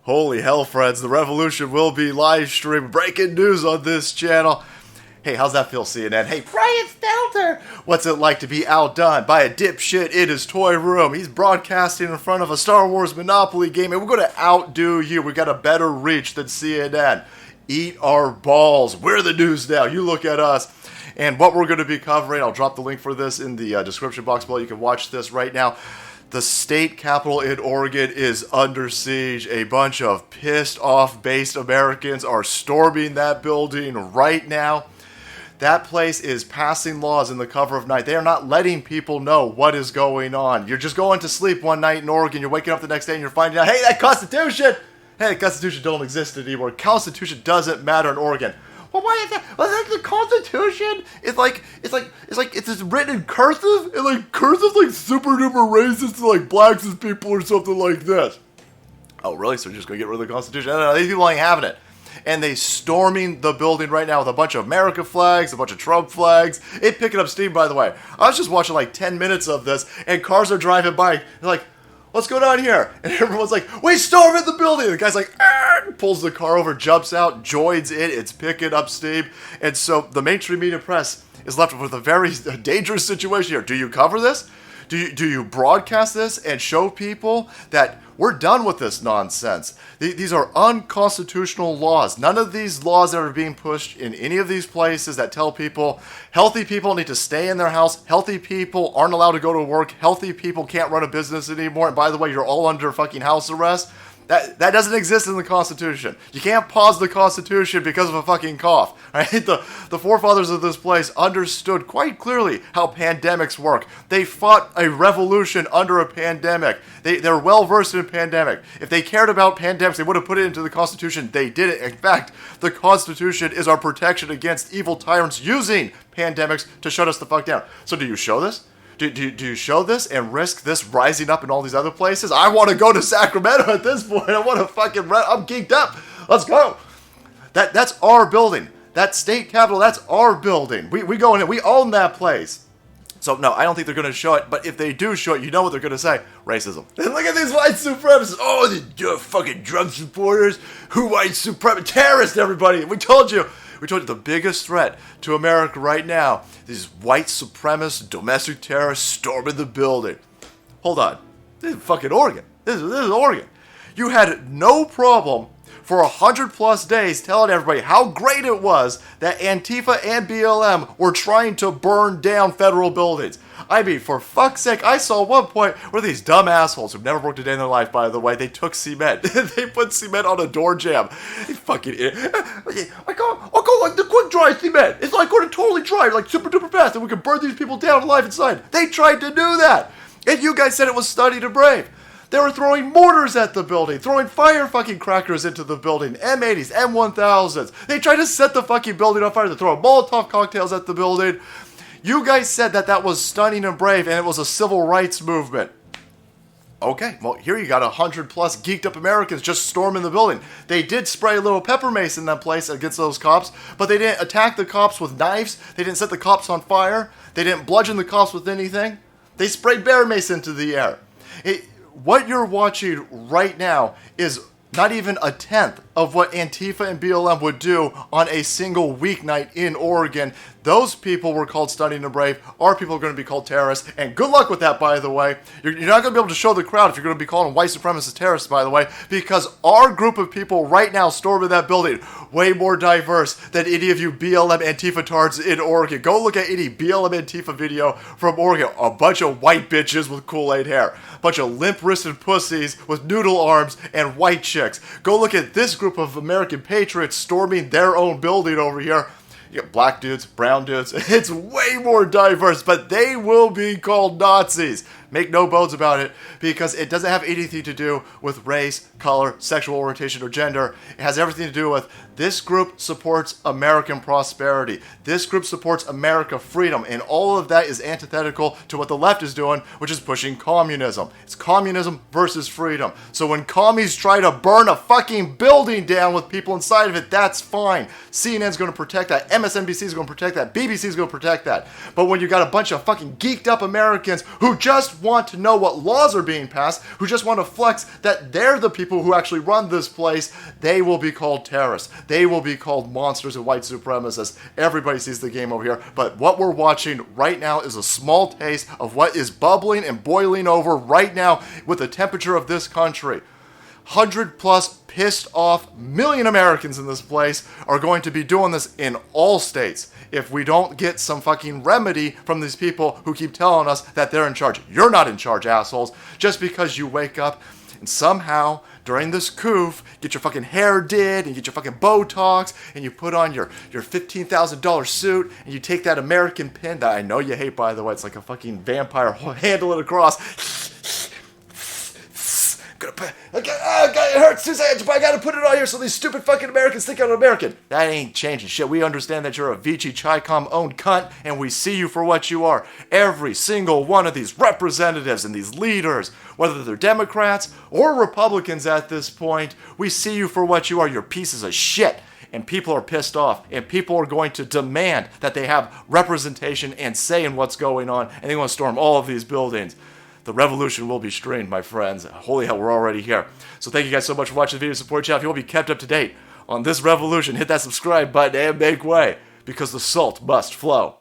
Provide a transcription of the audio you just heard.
Holy hell, friends, the revolution will be live streamed. Breaking news on this channel. Hey, how's that feel, CNN? Hey, Brian Stelter! What's it like to be outdone by a dipshit in his toy room? He's broadcasting in front of a Star Wars Monopoly game, and we're going to outdo you. We got a better reach than CNN. Eat our balls. We're the news now. You look at us. And what we're going to be covering, I'll drop the link for this in the description box below. You can watch this right now. The state capitol in Oregon is under siege. A bunch of pissed off based Americans are storming that building right now. That place is passing laws in the cover of night. They are not letting people know what is going on. You're just going to sleep one night in Oregon. You're waking up the next day and you're finding out, hey, that Constitution! Hey, the Constitution don't exist anymore. Constitution doesn't matter in Oregon. Well, why is that? Well, that's the Constitution. It's written in cursive, and like cursive's like super duper racist to like blacks as people or something like this. Oh, really? So you're just gonna get rid of the Constitution? No, these people ain't having it. And they storming the building right now with a bunch of America flags, a bunch of Trump flags. It picking up steam, by the way. I was just watching like 10 minutes of this, and cars are driving by. They're like, what's going on here? And everyone's like, we stormed the building. The guy's like, pulls the car over, jumps out, joins it. It's picking up steam. And so the mainstream media press is left with a very dangerous situation here. Do you cover this? Do you broadcast this and show people that we're done with this nonsense? These are unconstitutional laws. None of these laws that are being pushed in any of these places that tell people healthy people need to stay in their house, healthy people aren't allowed to go to work, healthy people can't run a business anymore, and by the way, you're all under fucking house arrest. That doesn't exist in the Constitution. You can't pause the Constitution because of a fucking cough. Right? The forefathers of this place understood quite clearly how pandemics work. They fought a revolution under a pandemic. They're well versed in pandemic. If they cared about pandemics, they would have put it into the Constitution. They didn't. In fact, the Constitution is our protection against evil tyrants using pandemics to shut us the fuck down. So do you show this? Do you show this and risk this rising up in all these other places? I want to go to Sacramento at this point. I want to fucking I'm geeked up. Let's go. That's our building. That state capitol, that's our building. We go in it. We own that place. So, no, I don't think they're going to show it. But if they do show it, you know what they're going to say. Racism. And look at these white supremacists. Oh, the fucking Trump supporters. Who white supremacists? Terrorists, everybody. We told you. We told you the biggest threat to America right now, these white supremacist domestic terrorists storming the building. Hold on. This is fucking Oregon. This is Oregon. You had no problem for 100+ days telling everybody how great it was that Antifa and BLM were trying to burn down federal buildings. I mean, for fuck's sake, I saw one point where these dumb assholes who've never worked a day in their life, by the way, they took cement. They put cement on a door jamb. You fucking idiot. I go like the quick dry cement. It's like going to totally dry, like super duper fast, and we can burn these people down alive inside. They tried to do that. And you guys said it was study to brave. They were throwing mortars at the building, throwing fire fucking crackers into the building, M80s, M1000s. They tried to set the fucking building on fire, to throw Molotov cocktails at the building. You guys said that was stunning and brave, and it was a civil rights movement. Okay, well, here you got 100+ geeked up Americans just storming the building. They did spray a little pepper mace in that place against those cops, but they didn't attack the cops with knives. They didn't set the cops on fire. They didn't bludgeon the cops with anything. They sprayed bear mace into the air. What you're watching right now is not even a tenth of what Antifa and BLM would do on a single weeknight in Oregon. Those people were called stunning and brave. Our people are going to be called terrorists. And good luck with that, by the way. You're not going to be able to show the crowd if you're going to be calling white supremacist terrorists, by the way, because our group of people right now storming that building, way more diverse than any of you BLM Antifa tards in Oregon. Go look at any BLM Antifa video from Oregon. A bunch of white bitches with Kool-Aid hair. A bunch of limp-wristed pussies with noodle arms and white chicks. Go look at this group of American patriots storming their own building over here. You got black dudes, brown dudes. It's way more diverse, but they will be called Nazis. Make no bones about it, because it doesn't have anything to do with race, color, sexual orientation, or gender. It has everything to do with this group supports American prosperity. This group supports America freedom, and all of that is antithetical to what the left is doing, which is pushing communism. It's communism versus freedom. So when commies try to burn a fucking building down with people inside of it, that's fine. CNN's going to protect that. MSNBC is going to protect that. BBC is going to protect that. But when you got a bunch of fucking geeked up Americans who just want to know what laws are being passed, who just want to flex that they're the people who actually run this place, they will be called terrorists. They will be called monsters and white supremacists. Everybody sees the game over here, but what we're watching right now is a small taste of what is bubbling and boiling over right now with the temperature of this country. 100 plus pissed off million Americans in this place are going to be doing this in all states if we don't get some fucking remedy from these people who keep telling us that they're in charge. You're not in charge, assholes. Just because you wake up and somehow during this coup get your fucking hair did and get your fucking Botox and you put on your $15,000 suit and you take that American pin that I know you hate, by the way. It's like a fucking vampire handle it across. It hurts too much, but I gotta put it on here so these stupid fucking Americans think I'm American. That ain't changing shit. We understand that you're a Vichy Chicom owned cunt, and we see you for what you are. Every single one of these representatives and these leaders, whether they're Democrats or Republicans at this point, we see you for what you are. You're pieces of shit. And people are pissed off, and people are going to demand that they have representation and say in what's going on, and they want to storm all of these buildings. The revolution will be streamed, my friends. Holy hell, we're already here. So thank you guys so much for watching the video. Support channel. If you want to be kept up to date on this revolution, hit that subscribe button and make way, because the salt must flow.